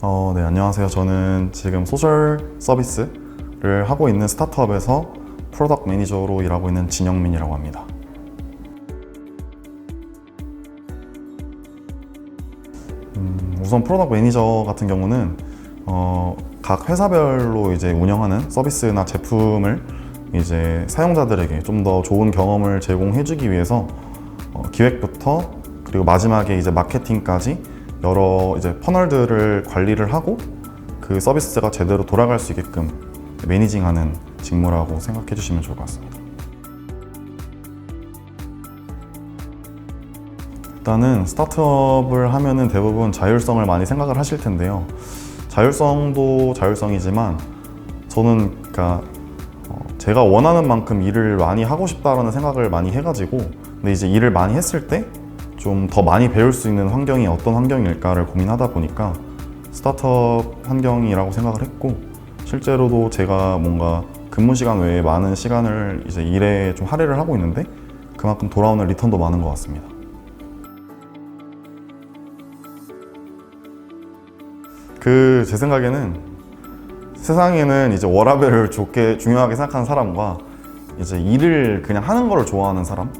네, 안녕하세요. 저는 지금 소셜 서비스를 하고 있는 스타트업에서 프로덕트 매니저로 일하고 있는 진영민이라고 합니다. 우선 프로덕트 매니저 같은 경우는 각 회사별로 이제 운영하는 서비스나 제품을 이제 사용자들에게 좀 더 좋은 경험을 제공해주기 위해서 기획부터 그리고 마지막에 이제 마케팅까지 여러 이제 퍼널들을 관리를 하고 그 서비스가 제대로 돌아갈 수 있게끔 매니징하는 직무라고 생각해 주시면 좋을 것 같습니다. 일단은 스타트업을 하면은 대부분 자율성을 많이 생각을 하실 텐데요. 자율성도 자율성이지만 저는 제가 원하는 만큼 일을 많이 하고 싶다라는 생각을 많이 해가지고 근데 이제 일을 많이 했을 때 좀 더 많이 배울 수 있는 환경이 어떤 환경일까를 고민하다 보니까 스타트업 환경이라고 생각을 했고 실제로도 제가 뭔가 근무 시간 외에 많은 시간을 이제 일에 좀 할애를 하고 있는데 그만큼 돌아오는 리턴도 많은 것 같습니다. 제 생각에는 세상에는 이제 워라밸을 중요하게 생각하는 사람과 이제 일을 그냥 하는 걸 좋아하는 사람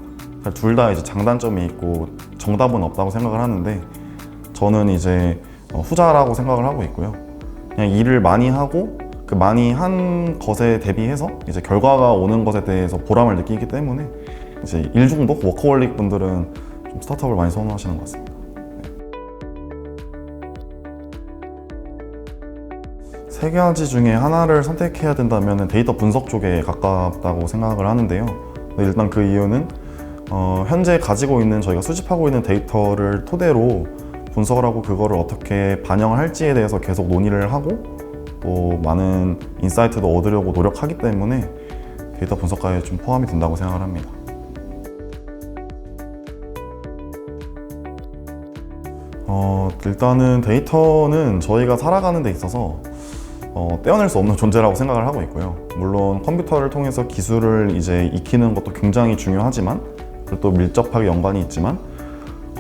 둘 다 이제 장단점이 있고 정답은 없다고 생각을 하는데 저는 이제 후자라고 생각을 하고 있고요. 그냥 일을 많이 하고 그 많이 한 것에 대비해서 이제 결과가 오는 것에 대해서 보람을 느끼기 때문에 이제 일 중독 워커홀릭 분들은 좀 스타트업을 많이 선호하시는 것 같습니다. 세 가지 중에 하나를 선택해야 된다면 데이터 분석 쪽에 가깝다고 생각을 하는데요. 일단 그 이유는 현재 가지고 있는 저희가 수집하고 있는 데이터를 토대로 분석을 하고 그거를 어떻게 반영을 할지에 대해서 계속 논의를 하고 또 많은 인사이트도 얻으려고 노력하기 때문에 데이터 분석가에 좀 포함이 된다고 생각을 합니다. 일단은 데이터는 저희가 살아가는 데 있어서 떼어낼 수 없는 존재라고 생각을 하고 있고요. 물론 컴퓨터를 통해서 기술을 이제 익히는 것도 굉장히 중요하지만 그리고 또 밀접하게 연관이 있지만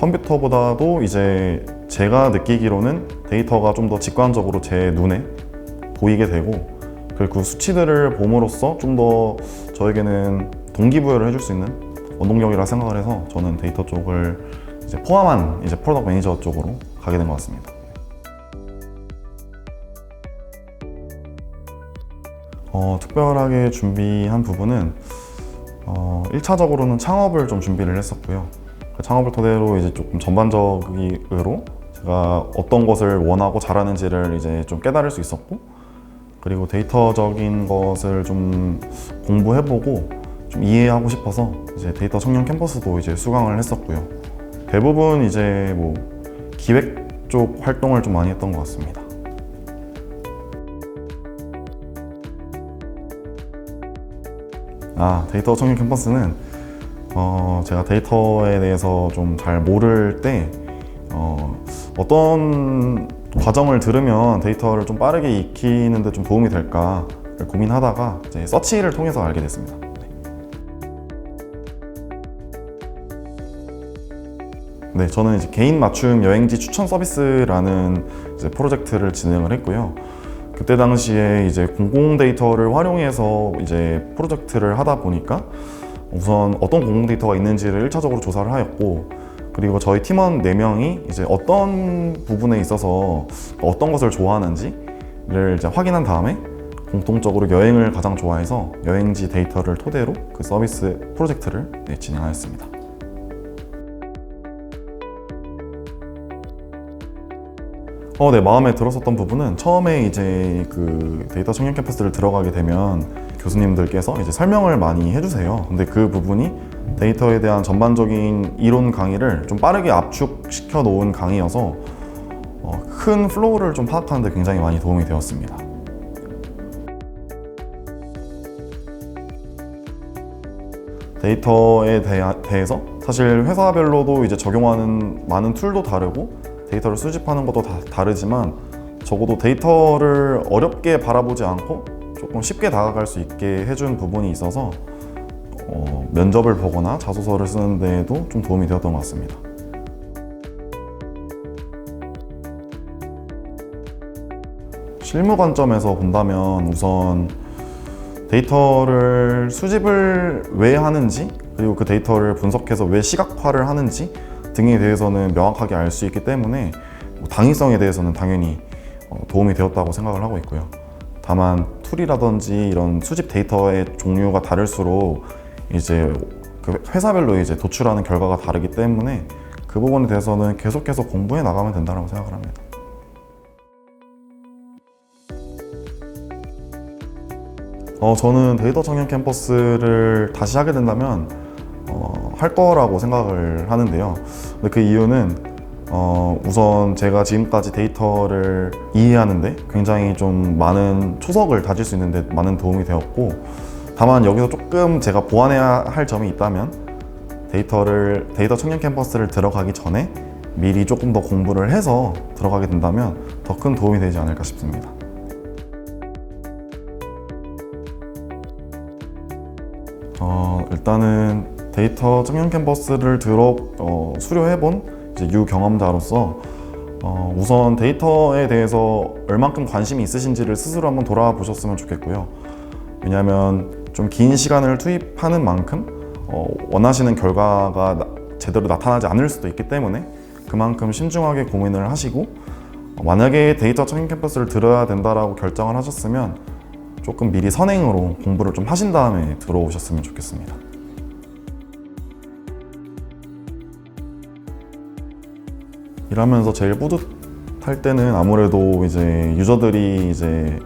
컴퓨터보다도 이제 제가 느끼기로는 데이터가 좀 더 직관적으로 제 눈에 보이게 되고 그리고 그 수치들을 봄으로써 좀 더 저에게는 동기부여를 해줄 수 있는 원동력이라 생각을 해서 저는 데이터 쪽을 이제 포함한 이제 프로덕트 매니저 쪽으로 가게 된 것 같습니다. 특별하게 준비한 부분은 1차적으로는 창업을 좀 준비를 했었고요. 그 창업을 토대로 이제 조금 전반적으로 제가 어떤 것을 원하고 잘하는지를 이제 좀 깨달을 수 있었고 그리고 데이터적인 것을 좀 공부해보고 좀 이해하고 싶어서 이제 데이터 청년 캠퍼스도 이제 수강을 했었고요. 대부분 이제 뭐 기획 쪽 활동을 좀 많이 했던 것 같습니다. 데이터 청년 캠퍼스는 제가 데이터에 대해서 좀 잘 모를 때 어떤 과정을 들으면 데이터를 좀 빠르게 익히는 데 좀 도움이 될까를 고민하다가 이제 서치를 통해서 알게 됐습니다. 네, 저는 이제 개인 맞춤 여행지 추천 서비스라는 이제 프로젝트를 진행을 했고요. 그때 당시에 이제 공공 데이터를 활용해서 이제 프로젝트를 하다 보니까 우선 어떤 공공 데이터가 있는지를 1차적으로 조사를 하였고 그리고 저희 팀원 4명이 이제 어떤 부분에 있어서 어떤 것을 좋아하는지를 이제 확인한 다음에 공통적으로 여행을 가장 좋아해서 여행지 데이터를 토대로 그 서비스 프로젝트를 진행하였습니다. 네, 마음에 들었었던 부분은 처음에 이제 그 데이터 청년 캠퍼스를 들어가게 되면 교수님들께서 이제 설명을 많이 해주세요. 근데 그 부분이 데이터에 대한 전반적인 이론 강의를 좀 빠르게 압축시켜 놓은 강의여서 큰 플로우를 좀 파악하는 데 굉장히 많이 도움이 되었습니다. 데이터에 대해서 사실 회사별로도 이제 적용하는 많은 툴도 다르고 데이터를 수집하는 것도 다 다르지만 적어도 데이터를 어렵게 바라보지 않고 조금 쉽게 다가갈 수 있게 해준 부분이 있어서 면접을 보거나 자소서를 쓰는 데에도 좀 도움이 되었던 것 같습니다. 실무 관점에서 본다면 우선 데이터를 수집을 왜 하는지, 그리고 그 데이터를 분석해서 왜 시각화를 하는지 등에 대해서는 명확하게 알 수 있기 때문에 당위성에 대해서는 당연히 도움이 되었다고 생각을 하고 있고요. 다만 툴이라든지 이런 수집 데이터의 종류가 다를수록 이제 그 회사별로 이제 도출하는 결과가 다르기 때문에 그 부분에 대해서는 계속해서 공부해 나가면 된다고 생각을 합니다. 저는 데이터 청년 캠퍼스를 다시 하게 된다면 할 거라고 생각을 하는데요. 근데 그 이유는 우선 제가 지금까지 데이터를 이해하는데 굉장히 좀 많은 초석을 다질 수 있는데 많은 도움이 되었고, 다만 여기서 조금 제가 보완해야 할 점이 있다면 데이터 청년 캠퍼스를 들어가기 전에 미리 조금 더 공부를 해서 들어가게 된다면 더 큰 도움이 되지 않을까 싶습니다. 일단은 데이터 청년 캠퍼스를 수료해본 이제 유경험자로서 우선 데이터에 대해서 얼만큼 관심이 있으신지를 스스로 한번 돌아보셨으면 좋겠고요. 왜냐하면 좀 긴 시간을 투입하는 만큼 원하시는 결과가 제대로 나타나지 않을 수도 있기 때문에 그만큼 신중하게 고민을 하시고, 만약에 데이터 청년 캠퍼스를 들어야 된다라고 결정을 하셨으면 조금 미리 선행으로 공부를 좀 하신 다음에 들어오셨으면 좋겠습니다. 일하면서 제일 뿌듯할 때는 아무래도 이제 유저들이 이제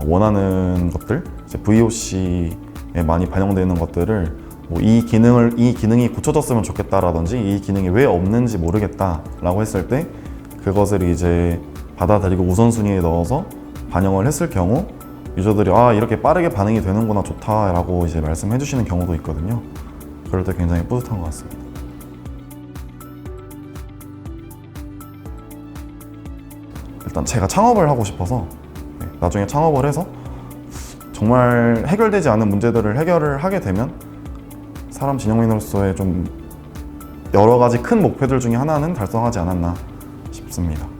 원하는 것들, 이제 VOC에 많이 반영되는 것들을 이 기능이 고쳐졌으면 좋겠다라든지 이 기능이 왜 없는지 모르겠다라고 했을 때 그것을 이제 받아들이고 우선순위에 넣어서 반영을 했을 경우 유저들이 이렇게 빠르게 반응이 되는구나, 좋다라고 이제 말씀해 주시는 경우도 있거든요. 그럴 때 굉장히 뿌듯한 것 같습니다. 일단 제가 창업을 하고 싶어서 나중에 창업을 해서 정말 해결되지 않은 문제들을 해결을 하게 되면 사람 진영민으로서의 좀 여러 가지 큰 목표들 중에 하나는 달성하지 않았나 싶습니다.